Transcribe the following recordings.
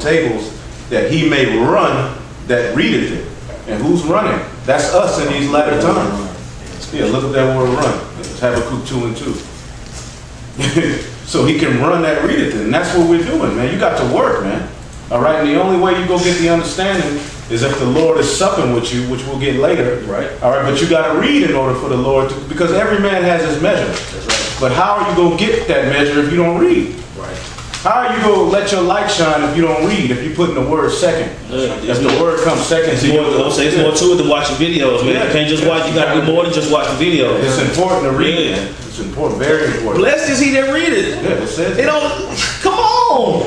tables, that he may run that readeth it. And who's running? That's us in these latter times. Yeah, look at that word run. It's Habakkuk 2 and 2. So he can run that readeth it. And that's what we're doing, man. You got to work, man. All right, and the only way you go get the understanding is if the Lord is supping with you, which we'll get later. Right. All right, but you got to read in order for the Lord to, because every man has his measure. That's right. But how are you going to get that measure if you don't read? Right. How are you going to let your light shine if you don't read, if you put in the word second? If the word comes second to you. It's more to it than watching videos, man. You can't just watch, you got to do more than just watch the video. It's important to read it. It's important, very important. Blessed is he that read it. Yeah, it says It don't, come on.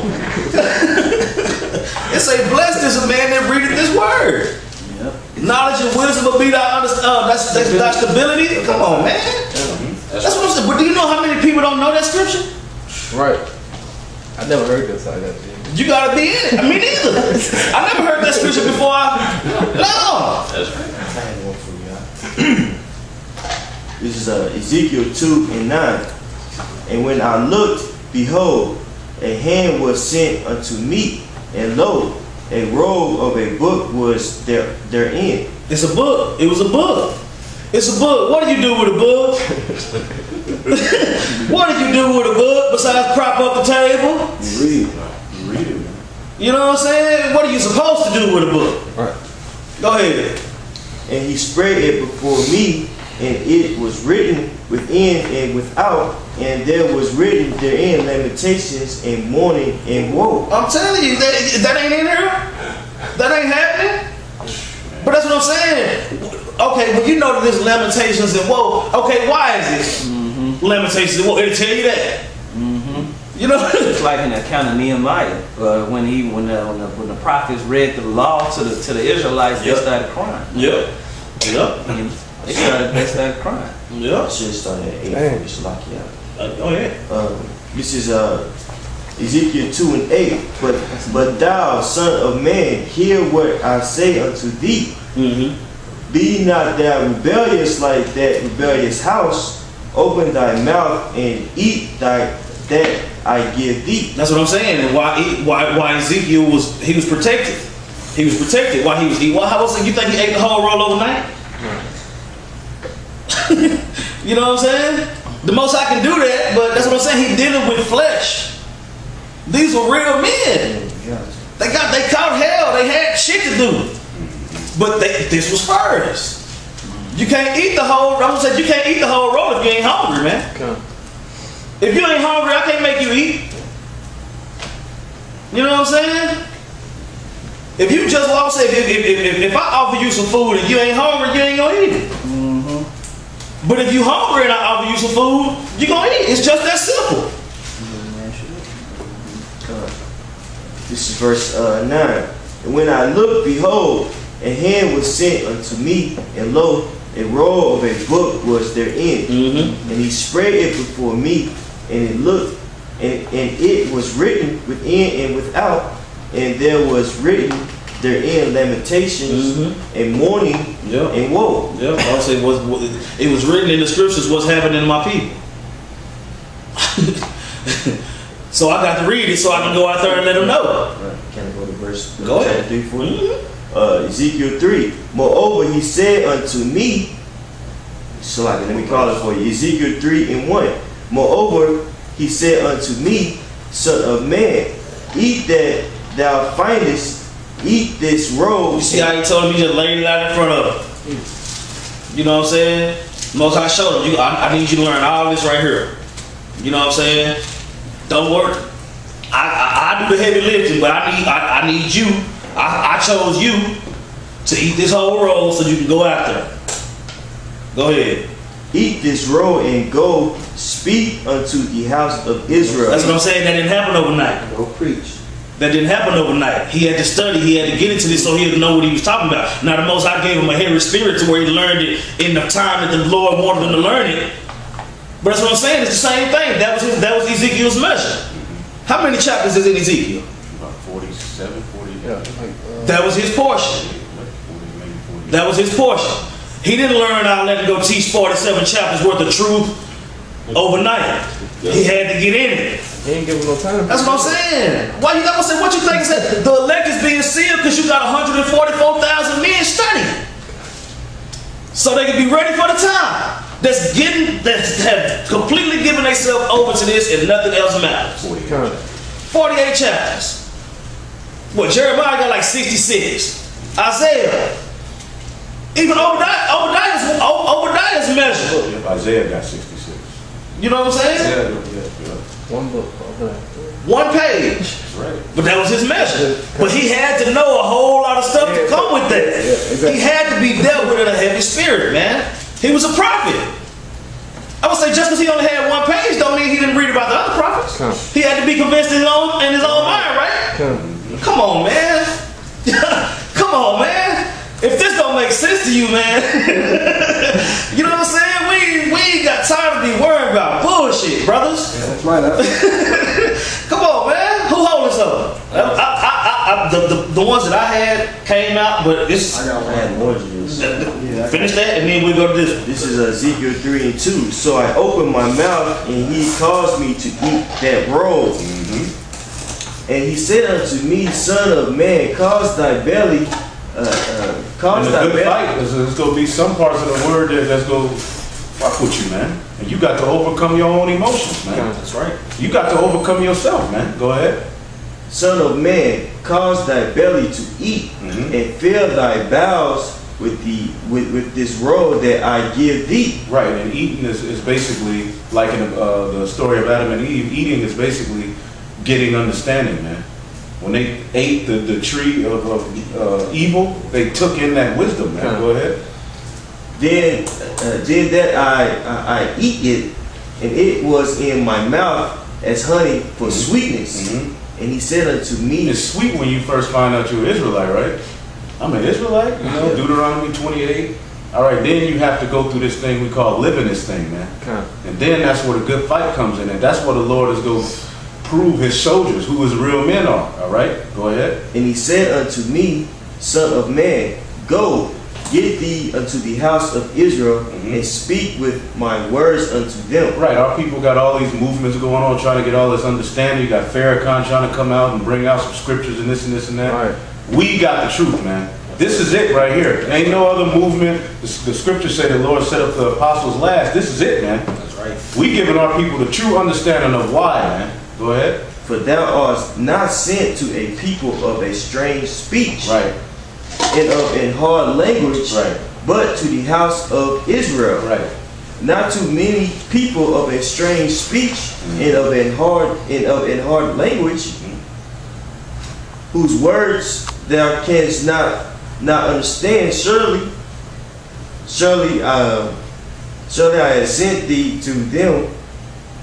It say, blessed is a man that readeth this word. Yep. Knowledge and wisdom will be thy stability. Come on, man. That's what I'm saying. But do you know how many people don't know that scripture? Right. I never heard this. I got you gotta be in it. I mean, neither. I never heard that scripture before. No. That's right. I had one for you. This is Ezekiel 2 and 9. And when I looked, behold, a hand was sent unto me, and lo, a roll of a book was therein. It's a book. It was a book. It's a book. What do you do with a book? What do you do with a book besides prop up the table? You read. You read it, man. You know what I'm saying? What are you supposed to do with a book? Right. Go ahead. And he spread it before me, and it was written within and without, and there was written therein lamentations and mourning and woe. I'm telling you, that ain't in there. That ain't happening. But that's what I'm saying. Okay, well, you know that there's lamentations and woe. Okay, why is this? Lamentations and woe. It'll tell you that. You know, it's like in the account of Nehemiah, when the prophets read the law to the Israelites, they started crying. Yep. They started crying. Yeah. I should have started at 8 for this lock you out. Oh yeah. This is Ezekiel 2 and 8. But thou, son of man, hear what I say unto thee. Be not thou rebellious like that rebellious house. Open thy mouth and eat that I give thee. That's what I'm saying. And why Ezekiel was protected. He was protected while he was eating. How was it? You think he ate the whole roll overnight? You know what I'm saying? The most I can do that, but that's what I'm saying. He dealing with flesh. These were real men. They caught hell. They had shit to do. But this was first. You can't eat the whole. I'm gonna say you can't eat the whole roll if you ain't hungry, man. Okay. If you ain't hungry, I can't make you eat. You know what I'm saying? If you just walk, say if I offer you some food and you ain't hungry, you ain't gonna eat it. But if you hungry and I offer you some food, you gonna eat. It's just that simple. This is verse 9. And when I looked, behold, a hand was sent unto me, and lo, a roll of a book was therein. And he spread it before me, and it looked, and it was written within and without, and there was written therein lamentations and mourning and woe. I'll say it was written in the scriptures what's happening to my people. So I got to read it so I can go out there and let them know. Can I go to verse 3 for you? Ezekiel 3. Moreover, he said unto me, so let me call it for you. Ezekiel 3 and 1. Moreover, he said unto me, son of man, eat that thou findest, eat this roll. You see how he told him he just laid it out in front of him? You know what I'm saying? Most I showed him, I need you to learn all this right here. You know what I'm saying? Don't worry. I do the heavy lifting, but I need you. I chose you to eat this whole roll so you can go out there. Go ahead. Eat this roll and go speak unto the house of Israel. That's what I'm saying. That didn't happen overnight. Go preach. That didn't happen overnight. He had to study. He had to get into this so he would know what he was talking about. Now the Most High gave him a heavy spirit to where he learned it in the time that the Lord wanted him to learn it. But that's what I'm saying. It's the same thing. That was Ezekiel's measure. How many chapters is in Ezekiel? About 47, 40. Yeah. That was his portion. That was his portion. He didn't learn out let him go teach 47 chapters worth of truth overnight. He had to get in it. He ain't giving no time. That's what I'm saying. Why you not gonna say what you think? The you got 144,000 men studying. So they can be ready for the time. That have completely given themselves over to this and nothing else matters. 48 chapters. What, Jeremiah got like 66. Isaiah. Even Obadiah's measured. Yep, Isaiah got 66. You know what I'm saying? Yeah. One book. One page. That's right. But that was his measure. But he had to know a whole lot of stuff to come with that. exactly. He had to be dealt with in a heavy spirit, man. He was a prophet. I would say just because he only had one page don't mean he didn't read about the other prophets. He had to be convinced in his own mind, right? Come on, man. Come on, man. If this don't make sense to you, man, you know what I'm saying? We ain't got time to be worried about bullshit, brothers. That's right. Come on, man. Who holding something? The ones that I had came out, but this. I had more to this. Finish that, and then we go to this. This is Ezekiel 3:2. So I opened my mouth, and he caused me to eat that roll. And he said unto me, Son of man, cause thy belly, cause In a thy good belly. fight, there's going to be some parts of the word that's going to fuck with you, man. And you got to overcome your own emotions, man. That's right. You got to overcome yourself, man. Go ahead. Son of man, cause thy belly to eat, and fill thy bowels with this roll that I give thee. Right, and eating is basically, like in the story of Adam and Eve, eating is basically getting understanding, man. When they ate the tree of evil, they took in that wisdom, man. Go ahead. Then that I eat it, and it was in my mouth as honey for sweetness. And he said unto me, It's sweet when you first find out you're an Israelite, right? I'm an Israelite, you know, Deuteronomy 28. All right, then you have to go through this thing we call living this thing, man. And then that's where the good fight comes in, and that's where the Lord is going to prove his soldiers who his real men are. All right, go ahead. And he said unto me, Son of man, go, get thee unto the house of Israel, and speak with my words unto them. Right, our people got all these movements going on, trying to get all this understanding. You got Farrakhan trying to come out and bring out some scriptures and this and this and that. Right. We got the truth, man. This is it right here. There ain't no other movement. The scriptures say the Lord set up the apostles last. This is it, man. That's right. We giving our people the true understanding of why, man. Go ahead. For thou art not sent to a people of a strange speech, Right, and of an hard language, right, but to the house of Israel. right. Not to many people of a strange speech, and of an hard language, whose words thou canst not understand. Surely I had sent thee to them,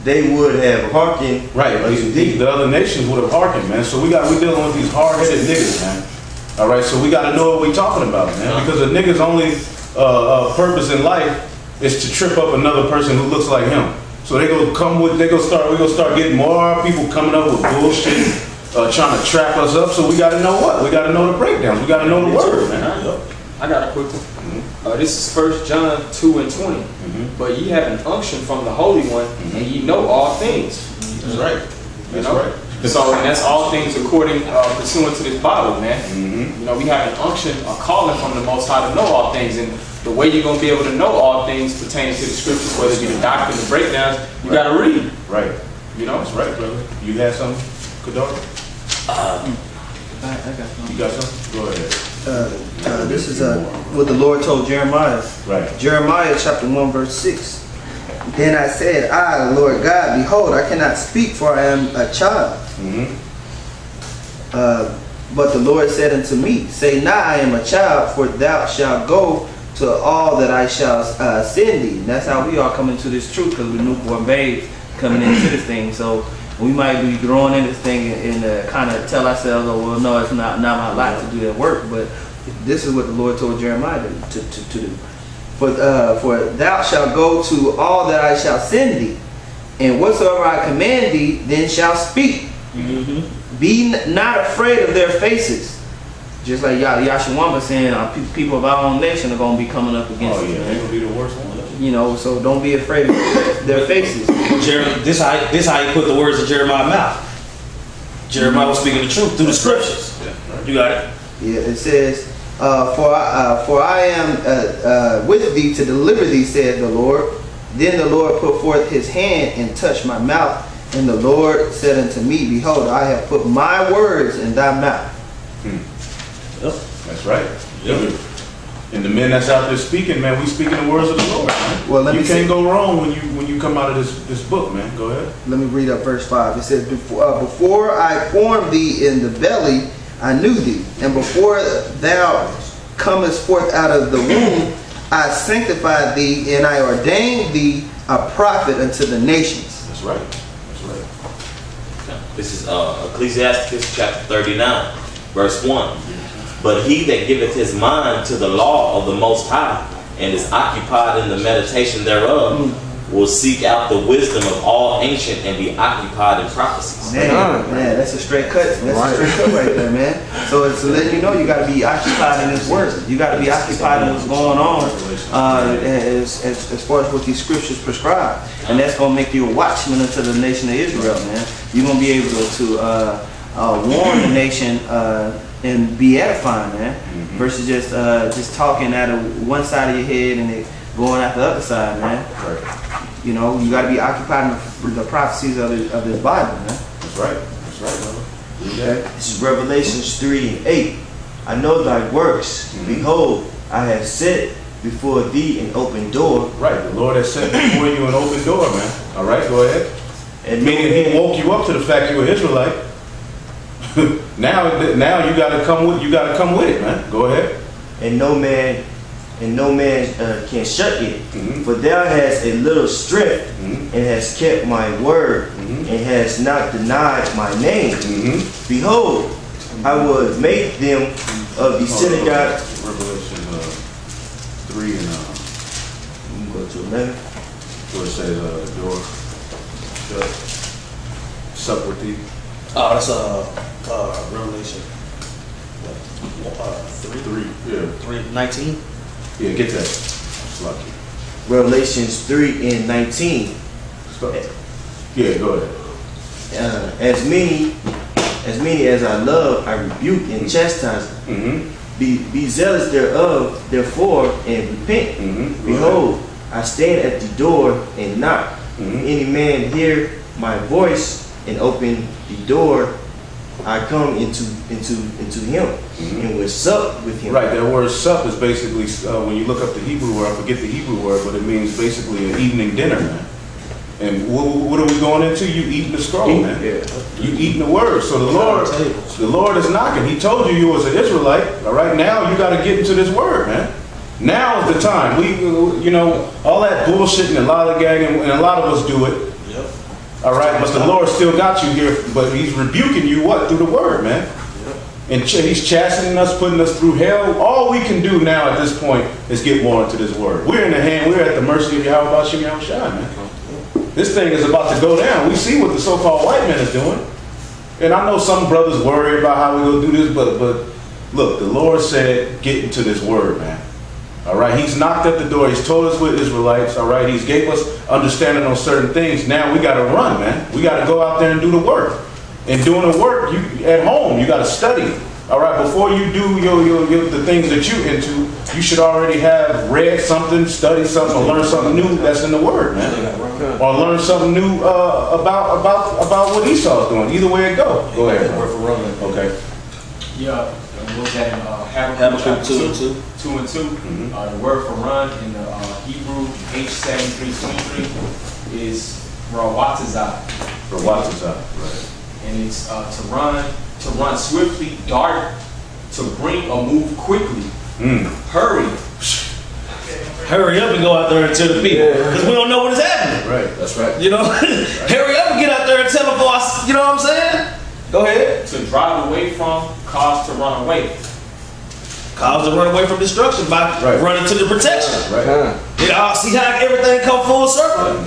they would have hearkened Right, unto thee. the other nations would have hearkened, man. So we dealing with these hard-headed niggas, man. All right, so we got to know what we talking about, man. Because a nigga's only purpose in life is to trip up another person who looks like him. So we're gonna start getting more people coming up with bullshit, trying to trap us up. So we got to know what? We got to know the breakdowns. We got to know the word, man. I got a quick one. This is 1 John 2:20. But ye have an unction from the Holy One, and ye know all things. That's right. You know? So, and that's all things according, pursuant to this Bible, man. You know, we have an unction, a calling from the Most High to know all things. And the way you're going to be able to know all things pertaining to the scriptures, whether it be the doctrine, the breakdowns, you got to read. Right. You know? That's right, brother. You had something, Kadar? You got something? Go ahead. This is what the Lord told Jeremiah. Right. Jeremiah chapter 1 verse 6. Then I said, I, the Lord God, behold, I cannot speak, for I am a child. But the Lord said unto me, say not I am a child, for thou shalt go to all that I shall send thee. And that's how we are coming to this truth, because we're newborn babes coming into this thing. So we might be growing in this thing and kind of tell ourselves, oh, well, no, it's not my lot to do that work. But this is what the Lord told Jeremiah to do. For thou shalt go to all that I shall send thee, and whatsoever I command thee, then shalt speak. Be not afraid of their faces. Just like Yahshua saying, people of our own nation are going to be coming up against us. They're going to be the worst ones. You know, so don't be afraid of their faces. This how you put the words in Jeremiah's mouth. Jeremiah was speaking the truth through the scriptures. Yeah, right. You got it. Yeah, it says, for I am with thee to deliver thee, said the Lord. Then the Lord put forth his hand and touched my mouth. And the Lord said unto me, behold, I have put my words in thy mouth. That's right. Yep. And the men that's out there speaking, man, we speaking the words of the Lord, man. Well, you can't go wrong when you come out of this book, man. Go ahead. Let me read up verse 5. It says, before I formed thee in the belly, I knew thee. And before thou comest forth out of the womb, I sanctified thee, and I ordained thee a prophet unto the nations. That's right. That's right. This is Ecclesiasticus chapter 39, verse 1. But he that giveth his mind to the law of the Most High, and is occupied in the meditation thereof, will seek out the wisdom of all ancient and be occupied in prophecies. Man, that's a straight cut. That's a straight cut right there, man. So it's to let you know you got to be occupied in this word. You got to be occupied in what's going on as far as what these scriptures prescribe. And that's going to make you a watchman unto the nation of Israel, man. You're going to be able to warn the nation and be edifying, man, versus just talking out of one side of your head and it going out the other side, man. You know, you got to be occupied in the prophecies of this Bible, man. That's right. That's right, brother. Okay. This is Revelations 3:8. I know thy works. Behold, I have set before thee an open door. Right. The Lord has set before you an open door, man. All right, go ahead. And meaning He woke you up to the fact you're an Israelite. now you got to come with it, man. Go ahead. And no man can shut it. For thou hast a little strength, and hast kept my word, and hast not denied my name. Behold, I will make them of the synagogue. Revelation 3 and I'm going to 11. where it says door shut. Sup with thee. Oh, that's Revelation. 3:19. Yeah, get that. It's lucky. Revelations 3:19. Yeah, go ahead. As many as I love, I rebuke and chastise them. Be zealous thereof, therefore, and repent. Behold, I stand at the door and knock. Any man hear my voice and open the door, I come into him and will sup with him. Right, that word sup is basically, when you look up the Hebrew word, I forget the Hebrew word, but it means basically an evening dinner, man. And what are we going into? You eating the scroll, man. Yeah. You eating the word. So the Lord is knocking. He told you was an Israelite. All right, now you got to get into this word, man. Now is the time. All that bullshit and lollygagging, and a lot of us do it. Yep. All right, but the Lord still got you here. But He's rebuking you through the word, man. Yep. And He's chastening us, putting us through hell. All we can do now at this point is get more into this word. We're at the mercy of Yahweh Bashim Yahushua, man. This thing is about to go down. We see what the so-called white man is doing. And I know some brothers worry about how we're going to do this, but look, the Lord said, get into this word, man. All right, He's knocked at the door. He's told us we're Israelites. All right, He's gave us understanding on certain things. Now we got to run, man. We got to go out there and do the work. And doing the work, you at home, you got to study. All right, before you do the things that you into, you should already have read something, studied something, or learned something new that's in the Word, man. Or learn something new about what Esau's doing. Either way it go. Go ahead. Okay. Yeah, we'll look at Habakkuk 2 and 2. The word for run in the Hebrew H7323 is rawatazah. Rawatazah, right. And it's to run swiftly, dart, to bring or move quickly. Hurry up and go out there and tell the people, because we don't know what is happening. Right, that's right. You know, hurry up and get out there and tell them for us. You know what I'm saying? Go ahead. To drive away from, cause to run away. Cause to run away from destruction by running to the protection. Right. See how everything come full circle?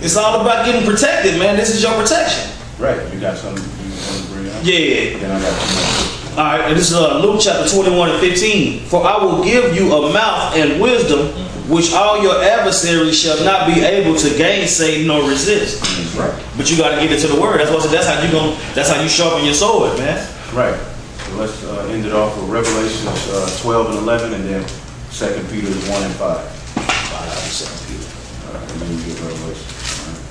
It's all about getting protected, man. This is your protection. Right. You got something you want to bring up? Yeah. Then I got some more. All right, and this is Luke chapter 21 and 15. For I will give you a mouth and wisdom, which all your adversaries shall not be able to gainsay nor resist. Right. But you got to get into the word. That's how you sharpen your sword, man. Right. So let's end it off with Revelations 12 and 11, and then 2 Peter 1 and 5. All right, and then we get Revelation.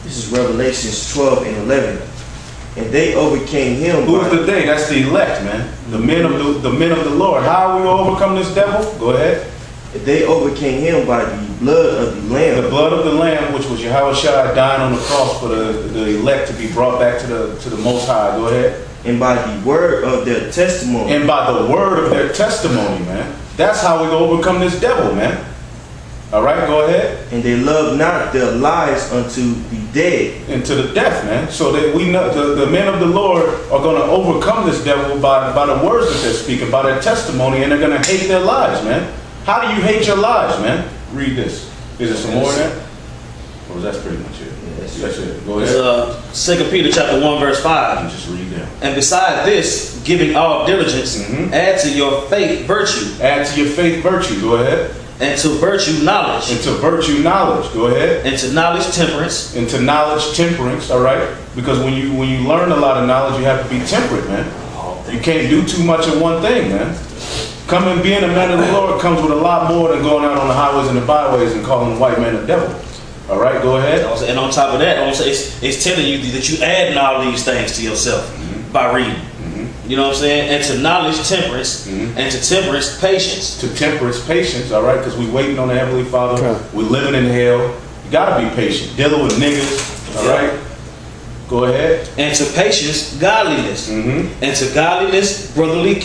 This is Revelations 12 and 11. And they overcame him. Who is the they? That's the elect, man. The men of the Lord. How are we going to overcome this devil? Go ahead. They overcame him by the blood of the Lamb. The blood of the Lamb, which was Yahushua dying on the cross for the elect to be brought back to the Most High. Go ahead. And by the word of their testimony. And by the word of their testimony, man. That's how we gonna overcome this devil, man. All right, go ahead. And they love not their lives unto the dead. Into the death, man. So that we know the men of the Lord are gonna overcome this devil by the words that they're speaking, by their testimony, and they're gonna hate their lives, man. How do you hate your lives, man? Read this. Is there some more in that? Or that's pretty much it? That's it. Go ahead. It's 2 Peter chapter 1 verse 5. Just read that. And beside this, giving all diligence, add to your faith virtue. Add to your faith virtue. Go ahead. And to virtue knowledge. And to virtue knowledge. Go ahead. And to knowledge temperance. And to knowledge temperance. All right. Because when you learn a lot of knowledge, you have to be temperate, man. You can't do too much of one thing, man. Coming being a man of the Lord comes with a lot more than going out on the highways and the byways and calling white man a devil. All right, go ahead. And on top of that, it's telling you that you add all these things to yourself by reading. You know what I'm saying? And to knowledge, temperance, and to temperance, patience. To temperance, patience, all right? Because we waiting on the Heavenly Father. Okay. We're living in hell. You got to be patient. Dealing with niggas, all right? Go ahead. And to patience, godliness. And to godliness, brotherly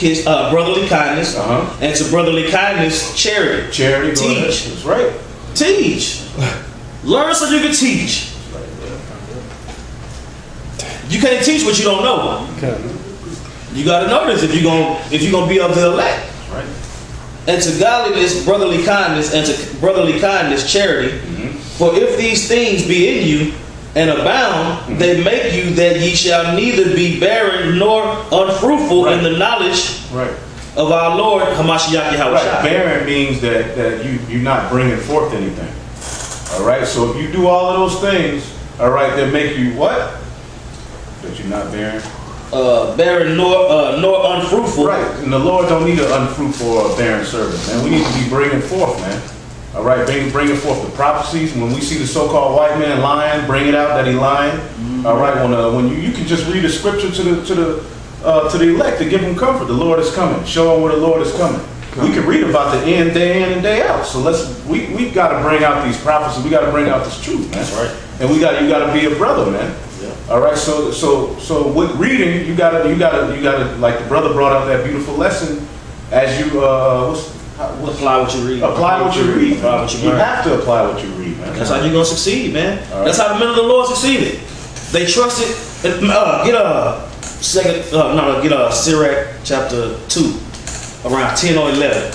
kindness. And to brotherly kindness, charity. Charity, go ahead. Teach. That's right. Teach. Learn so you can teach. You can't teach what you don't know. Okay. You got to know this if you're gonna be of the elect. Right. And to godliness, brotherly kindness, and to brotherly kindness, charity. For if these things be in you and abound, they make you that ye shall neither be barren nor unfruitful in the knowledge of our Lord Hamashiach Yahweh. Right. Barren means that you're not bringing forth anything. All right. So if you do all of those things, all right, that make you what? That you're not barren. Barren nor unfruitful. Right. And the Lord don't need an unfruitful or a barren servant, man. We need to be bringing forth, man. All right, bringing forth the prophecies. When we see the so-called white man lying, bring it out that he lying. All right, when you can just read the scripture to the elect to give them comfort. The Lord is coming. Show them where the Lord is coming. We can read about the end day in and day out. So we got to bring out these prophecies. We got to bring out this truth, man. That's right. And you got to be a brother, man. Yeah. All right. So with reading, you gotta like the brother brought out that beautiful lesson as you apply what you read. Apply what you read. Apply what you learn. You have to apply what you read, man. That's how you're gonna succeed, man. Right. That's how the men of the Lord succeeded. They trusted. Get Sirach chapter 2, around 10 or 11,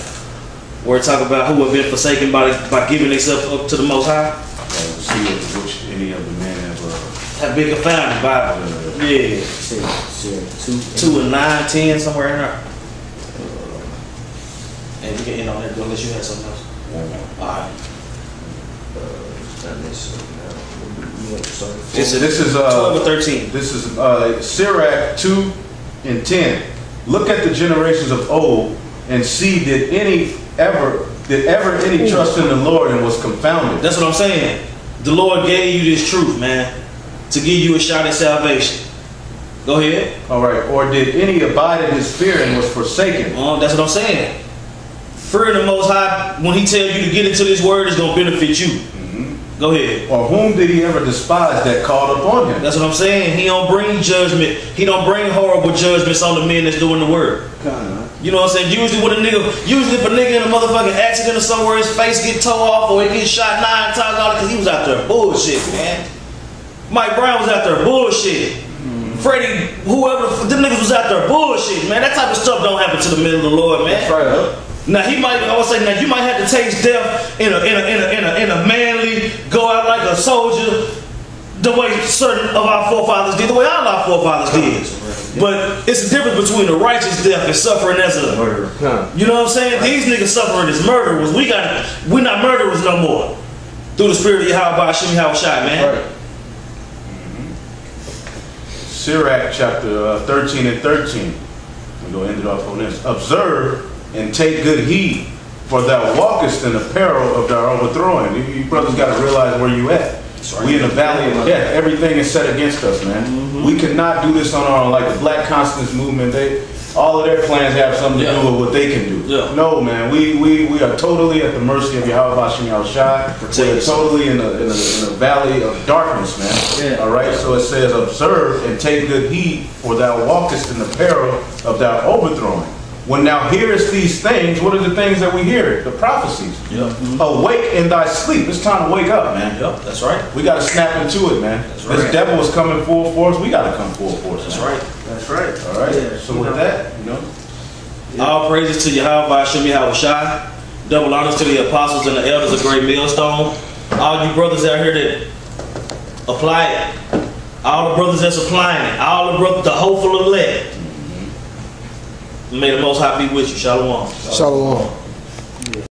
where it talk about who have been forsaken by giving themselves up to the Most High. See which any of the men have been confounded by yeah. 2 and 9, 10, somewhere in there. And we can end on that unless you had something else. Alright. This is 12 or 13. This is Sirach 2 and 10. Look at the generations of old and see did ever any trust in the Lord and was confounded. That's what I'm saying. The Lord gave you this truth, man, to give you a shot at salvation. Go ahead. All right. Or did any abide in his fear and was forsaken? That's what I'm saying. Fear the Most High, when he tells you to get into this word, it's going to benefit you. Go ahead. Or whom did he ever despise that called upon him? That's what I'm saying. He don't bring judgment. He don't bring horrible judgments on the men that's doing the work. You know what I'm saying? Usually if a nigga in a motherfucking accident or somewhere, his face get tore off or he get shot 9 times because he was out there bullshit, man. Mike Brown was out there bullshit. Freddie, whoever, them niggas was out there bullshit, man. That type of stuff don't happen to the men of the Lord, man. That's right. Now you might have to taste death in a manly, go out like a soldier, the way certain of our forefathers did, the way all our forefathers did. But it's a difference between a righteous death and suffering as a murderer. You know what I'm saying? These niggas suffering as murderers. We're not murderers no more. Through the spirit of Yahweh Hashem Yahweh Shai, man. Right. Sirach chapter 13 and 13. go. Ended off on this. Observe and take good heed, for thou walkest in the peril of thy overthrowing. You brothers got to realize where you at. We in the valley of death. Everything is set against us, man. We cannot do this on our own. Like the Black Conscience Movement, all of their plans have something to do with what they can do. No, man, we are totally at the mercy of Yahweh Hashem Yahushai. We're totally in the valley of darkness, man. All right, so it says, observe and take good heed, for thou walkest in the peril of thy overthrowing. When thou hearest these things, what are the things that we hear? The prophecies. Awake in thy sleep. It's time to wake up, man. That's right. We got to snap into it, man. Right. This devil is coming full force. We got to come full force. That's man. right. That's right. All right. Yeah. So with that, All praises to Yahweh Hashem Yahushai. Double honors to the apostles and the elders of Great Millstone. All you brothers out here that apply it. All the brothers that's applying it. All the brothers, the hopeful elect. May the Most High be with you. Shalom. Shalom.